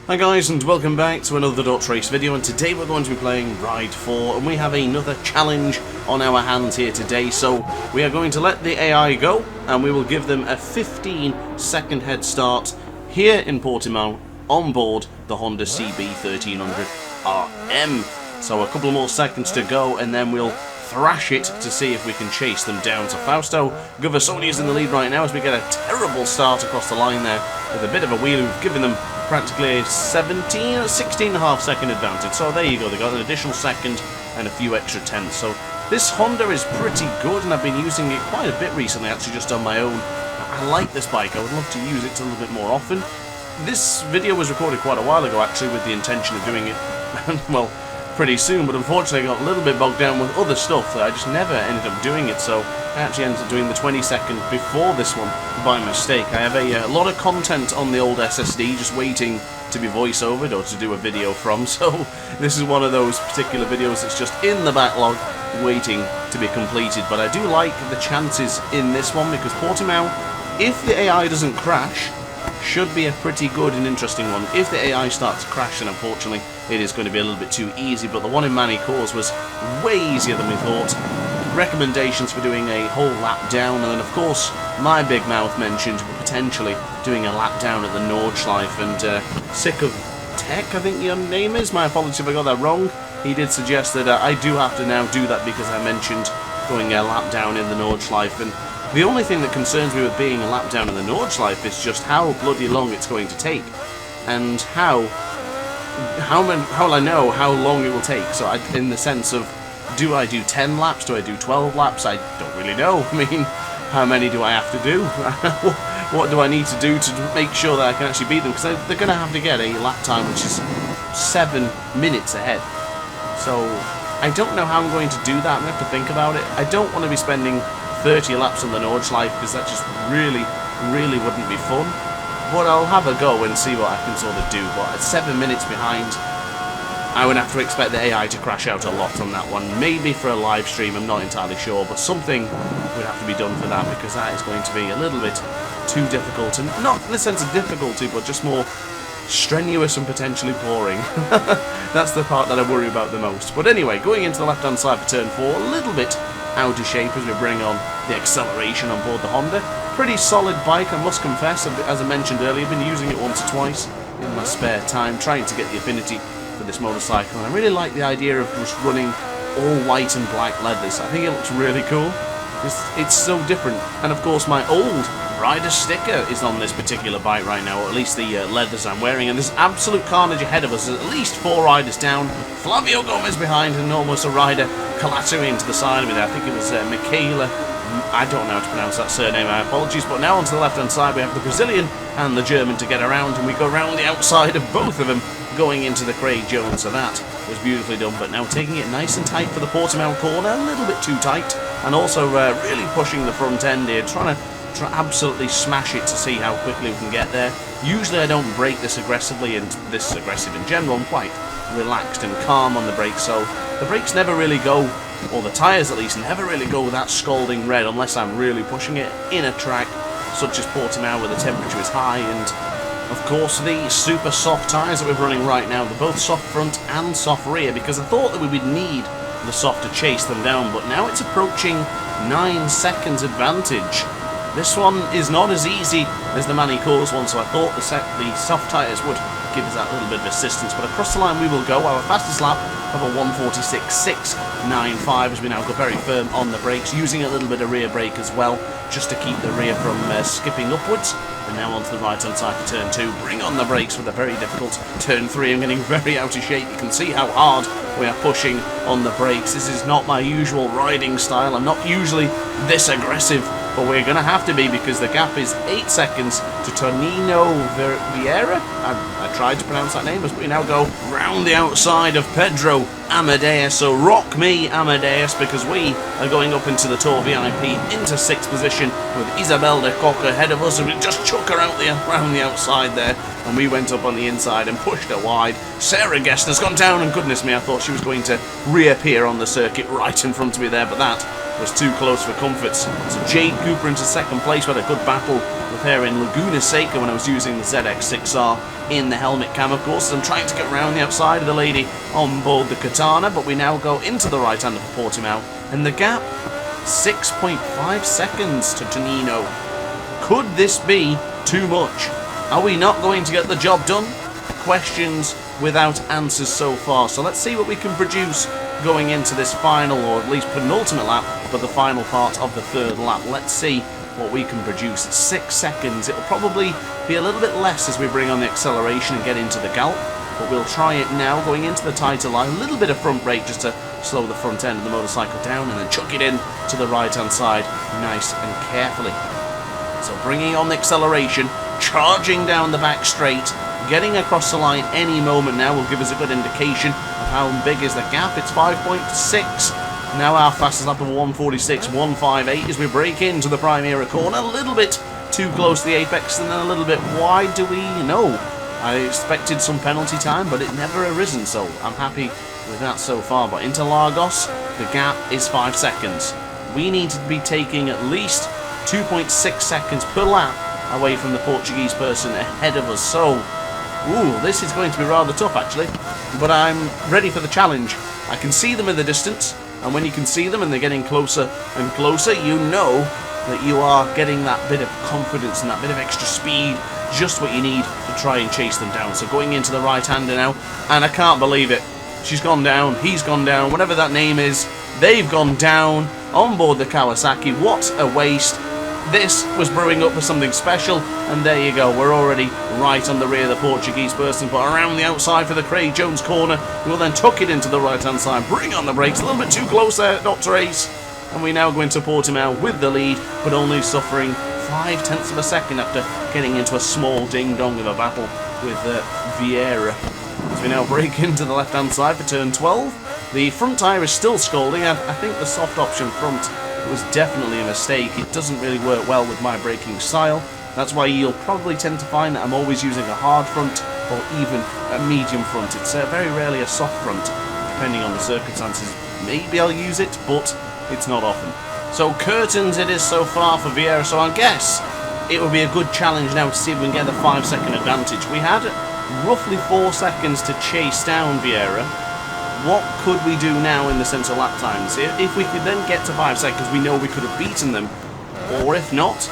Hi guys, and welcome back to another DrAce video, and today we're going to be playing Ride 4, and we have another challenge on our hands here today. So we are going to let the AI go, and we will give them a 15-second head start here in Portimao on board the Honda CB1300RM. So a couple more seconds to go, and then we'll thrash it to see if we can chase them down. So Fausto Guversoni is in the lead right now as we get a terrible start across the line there with a bit of a wheel. We've given them practically a 16.5 second advantage. So there you go, they got an additional second and a few extra tenths. So this Honda is pretty good, and I've been using it quite a bit recently, actually, just on my own. I like this bike. I would love to use it a little bit more often. This video was recorded quite a while ago, actually, with the intention of doing it, well, pretty soon, but unfortunately I got a little bit bogged down with other stuff that I just never ended up doing it. So I actually ended up doing the 20-second before this one by mistake. I have a lot of content on the old SSD just waiting to be voice-overed or to do a video from, so this is one of those particular videos that's just in the backlog waiting to be completed. But I do like the chances in this one because Portimao, if the AI doesn't crash, should be a pretty good and interesting one. If the AI starts crashing, unfortunately, it is going to be a little bit too easy, but the one in Manicours was way easier than we thought. Recommendations for doing a whole lap down, and then of course my big mouth mentioned potentially doing a lap down at the Nordschleife, and Sick of Tech, I think your name is, my apologies if I got that wrong, he did suggest that I do have to now do that because I mentioned going a lap down in the Nordschleife. And the only thing that concerns me with being a lap down in the Nordschleife is just how bloody long it's going to take, and how will I know how long it will take. So in the sense of, do I do 10 laps, do I do 12 laps, I don't really know. I mean, how many do I have to do? What do I need to do to make sure that I can actually beat them? Because they're going to have to get a lap time which is 7 minutes ahead. So I don't know how I'm going to do that. I'm going to have to think about it. I don't want to be spending 30 laps on the Nordschleife because that just really wouldn't be fun. But I'll have a go and see what I can sort of do. But at 7 minutes behind, I would have to expect the AI to crash out a lot on that one. Maybe for a live stream, I'm not entirely sure, but something would have to be done for that because that is going to be a little bit too difficult, and not in the sense of difficulty, but just more strenuous and potentially boring. That's the part that I worry about the most. But anyway, going into the left-hand side for turn 4, a little bit out of shape as we bring on the acceleration on board the Honda. Pretty solid bike, I must confess. As I mentioned earlier, I've been using it once or twice in my spare time, trying to get the affinity for this motorcycle, and I really like the idea of just running all white and black leathers. I think it looks really cool. It's so different. And of course my old rider sticker is on this particular bike right now, or at least the leathers I'm wearing, and there's absolute carnage ahead of us. There's at least 4 riders down, Flavio Gomez behind, and almost a rider collapsing into the side of me there. I think it was Michaela, I don't know how to pronounce that surname, my apologies. But now onto the left hand side we have the Brazilian and the German to get around, and we go around the outside of both of them going into the Craig Jones. So that was beautifully done, but now taking it nice and tight for the Portimao corner, a little bit too tight, and also really pushing the front end here, trying to absolutely smash it to see how quickly we can get there. Usually I don't brake this aggressively, and this aggressive in general. I'm quite relaxed and calm on the brakes, so the brakes never really go, or the tyres at least, never really go that scalding red unless I'm really pushing it in a track such as Portimao where the temperature is high. And of course the super soft tyres that we're running right now, they're both soft front and soft rear, because I thought that we would need the soft to chase them down, but now it's approaching 9 seconds advantage. This one is not as easy as the Manicours one, so I thought the soft tyres would give us that little bit of assistance. But across the line we will go. Our fastest lap of a 1:46.695 as we now go very firm on the brakes, using a little bit of rear brake as well, just to keep the rear from skipping upwards. And now onto the right hand side for turn 2, bring on the brakes with a very difficult turn 3. I'm getting very out of shape. You can see how hard we are pushing on the brakes. This is not my usual riding style. I'm not usually this aggressive, but we're going to have to be because the gap is 8 seconds to Tonino Vieira. I tried to pronounce that name as we now go round the outside of Pedro Amadeus. So rock me, Amadeus, because we are going up into the Tour VIP into 6th position with Isabel de Coca ahead of us, and we just chuck her out around the outside there, and we went up on the inside and pushed her wide. Sarah Guest has gone down, and goodness me, I thought she was going to reappear on the circuit right in front of me there, but that was too close for comfort. So Jade Cooper into second place. We had a good battle with her in Laguna Seca when I was using the ZX6R in the helmet cam, of course. I'm trying to get around the outside of the lady on board the Katana, but we now go into the right hand of Portimao, and the gap, 6.5 seconds to Tonino. Could this be too much? Are we not going to get the job done? Questions without answers so far. So let's see what we can produce going into this final, or at least penultimate lap, but the final part of the third lap. Let's see what we can produce. 6 seconds. It'll probably be a little bit less as we bring on the acceleration and get into the gallop, but we'll try it now going into the tighter line. A little bit of front brake just to slow the front end of the motorcycle down, and then chuck it in to the right hand side nice and carefully. So bringing on the acceleration, charging down the back straight, getting across the line any moment now will give us a good indication of how big is the gap. It's 5.6. Now our fastest lap of 1:46.158 as we break into the Primera corner. A little bit too close to the apex and then a little bit wide. Do we know? I expected some penalty time, but it never arisen, so I'm happy with that so far. But into Lagos, the gap is 5 seconds. We need to be taking at least 2.6 seconds per lap away from the Portuguese person ahead of us. So, ooh, this is going to be rather tough actually, but I'm ready for the challenge. I can see them in the distance, and when you can see them and they're getting closer and closer, you know that you are getting that bit of confidence and that bit of extra speed, just what you need to try and chase them down. So going into the right-hander now, and I can't believe it. She's gone down, he's gone down, whatever that name is, they've gone down on board the Kawasaki. What a waste. This was brewing up for something special, and there you go, we're already right on the rear of the Portuguese person, but around the outside for the Craig Jones corner. We'll then tuck it into the right hand side, bring on the brakes, a little bit too close there, DrAce, and we now go into Portimao with the lead, but only suffering 0.5 of a second after getting into a small ding-dong of a battle with Vieira. As we now break into the left hand side for turn 12, the front tyre is still scalding, and I think the soft option front was definitely a mistake. It doesn't really work well with my braking style. That's why you'll probably tend to find that I'm always using a hard front or even a medium front. It's very rarely a soft front, depending on the circumstances. Maybe I'll use it, but it's not often. So curtains it is so far for Vieira, so I guess it will be a good challenge now to see if we can get the 5 second advantage. We had roughly 4 seconds to chase down Vieira. What could we do now in the sense of lap times? If we could then get to 5 seconds, we know we could have beaten them. Or if not,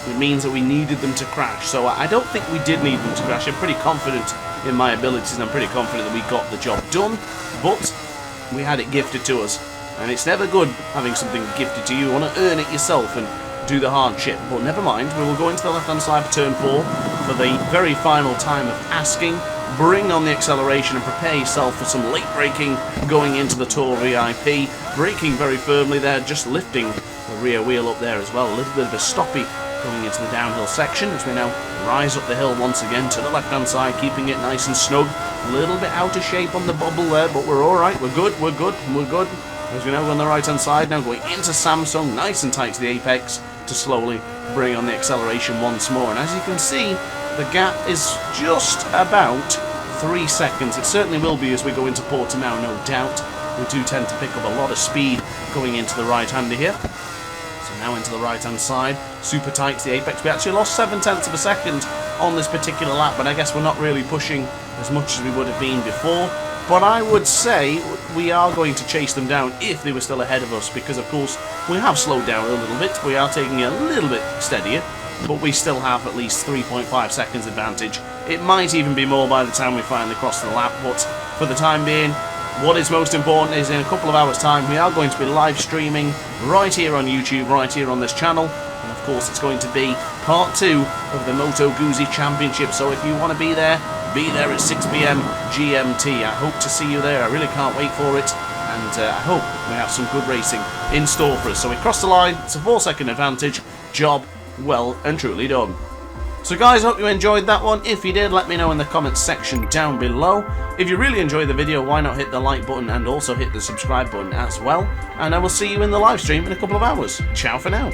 it means that we needed them to crash. So I don't think we did need them to crash. I'm pretty confident in my abilities, and I'm pretty confident that we got the job done. But we had it gifted to us. And it's never good having something gifted to you. You want to earn it yourself and do the hard shit. But never mind, we will go into the left-hand side for turn 4 for the very final time of asking. Bring on the acceleration and prepare yourself for some late braking going into the Tour VIP. Braking very firmly there, just lifting the rear wheel up there as well. A little bit of a stoppy going into the downhill section as we now rise up the hill once again to the left-hand side, keeping it nice and snug. A little bit out of shape on the bubble there, but we're alright, we're good. As we now go on the right-hand side, now going into Samsung, nice and tight to the apex, to slowly bring on the acceleration once more. And as you can see, the gap is just about 3 seconds. It certainly will be as we go into Portimao, no doubt. We do tend to pick up a lot of speed going into the right-hander here. So now into the right-hand side, super tight to the apex. We actually lost 0.7 of a second on this particular lap, but I guess we're not really pushing as much as we would have been before. But I would say we are going to chase them down if they were still ahead of us, because of course we have slowed down a little bit. We are taking it a little bit steadier, but we still have at least 3.5 seconds advantage. It might even be more by the time we finally cross the lap, but for the time being, what is most important is in a couple of hours' time we are going to be live streaming right here on YouTube, right here on this channel, and of course it's going to be part 2 of the Moto Guzzi Championship. So if you want to be there at 6 PM GMT. I hope to see you there. I really can't wait for it, and I hope we have some good racing in store for us. So we crossed the line, it's a 4 second advantage. Job well and truly done. So guys, I hope you enjoyed that one. If you did, let me know in the comments section down below. If you really enjoyed the video, why not hit the like button and also hit the subscribe button as well. And I will see you in the live stream in a couple of hours. Ciao for now.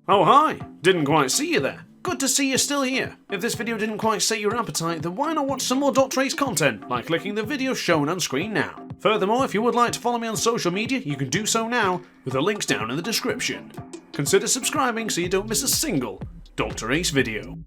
Oh hi, didn't quite see you there. good to see you're still here. If this video didn't quite sate your appetite, then why not watch some more DrAce content by clicking the video shown on screen now. Furthermore, if you would like to follow me on social media, you can do so now with the links down in the description. Consider subscribing so you don't miss a single DrAce video.